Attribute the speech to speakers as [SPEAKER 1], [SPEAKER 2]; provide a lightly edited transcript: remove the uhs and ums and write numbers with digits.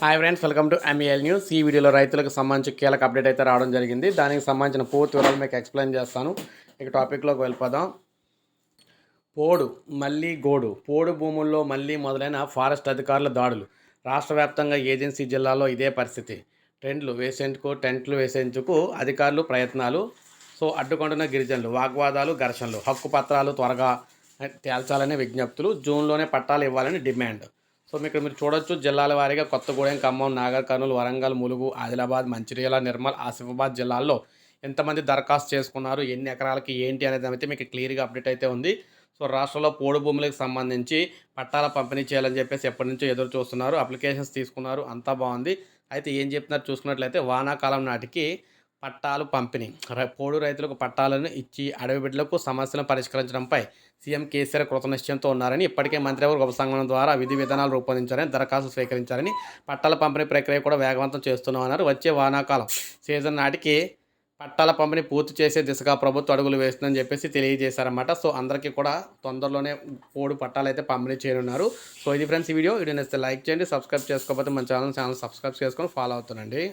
[SPEAKER 1] Hi friends, welcome to MEL news. ఈ వీడియోలో రైతులకు సంబంధించి కీలక అప్డేట్ అయితే రావడం జరిగింది. దానికి సంబంధించిన పూర్తి వివరాలు మీకు ఎక్స్ప్లెయిన్ చేస్తాను. ఇక టాపిక్లోకి వెళ్ళిపోదాం. పోడు మళ్ళీ గోడు. పోడు భూముల్లో మళ్ళీ మొదలైన ఫారెస్ట్ అధికారుల దాడులు. రాష్ట్ర వ్యాప్తంగా ఏజెన్సీ జిల్లాలో ఇదే పరిస్థితి. టెంట్లు వేసేందుకు అధికారులు ప్రయత్నాలు. అడ్డుకుంటున్న గిరిజనులు, వాగ్వాదాలు, ఘర్షణలు. హక్కు పత్రాలు త్వరగా తేల్చాలనే విజ్ఞప్తులు. జూన్లోనే పట్టాలు ఇవ్వాలని డిమాండ్. మీకు మీరు చూడొచ్చు, జిల్లాల వారీగా కొత్తగూడెం, ఖమ్మం, నాగర్ కర్నూలు, వరంగల్, ములుగు, ఆదిలాబాద్, మంచిర్యాల, నిర్మల్, ఆసిఫాబాద్ జిల్లాల్లో ఎంతమంది దరఖాస్తు చేసుకున్నారు, ఎన్ని ఎకరాలకి ఏంటి అనేది అయితే మీకు క్లియర్గా అప్డేట్ అయితే ఉంది. రాష్ట్రంలో పోడు భూములకు సంబంధించి పట్టాల పంపిణీ చేయాలని చెప్పేసి ఎప్పటి నుంచో ఎదురు చూస్తున్నారు. అప్లికేషన్స్ తీసుకున్నారు, అంతా బాగుంది. అయితే ఏం చెప్తున్నారు చూసుకున్నట్లయితే, వానాకాలం నాటికి పట్టాలు పంపిణీ. పోడు రైతులకు పట్టాలను ఇచ్చి అడవి బిడ్డలకు సమస్యలను పరిష్కరించడంపై సీఎం కేసీఆర్ కృతనిశ్చయంతో ఉన్నారని, ఇప్పటికే మంత్రివర్గ ఉపసంఘం ద్వారా విధి విధానాలు రూపొందించారని, దరఖాస్తు స్వీకరించారని, పట్టాల పంపిణీ ప్రక్రియ కూడా వేగవంతం చేస్తున్నామన్నారు. వచ్చే వానాకాలం సీజన్ నాటికి పట్టాల పంపిణీ పూర్తి చేసే దిశగా ప్రభుత్వం అడుగులు వేస్తుందని చెప్పేసి తెలియజేశారన్నమాట. అందరికీ కూడా తొందరలోనే పోడు పట్టాలు అయితే పంపిణీ చేయనున్నారు. ఇది ఫ్రెండ్స్ ఈ వీడియో నచ్చితే లైక్ చేయండి. సబ్స్క్రైబ్ చేసుకోకపోతే మన ఛానల్ సబ్స్క్రైబ్ చేసుకొని ఫాలో అవుతానండి.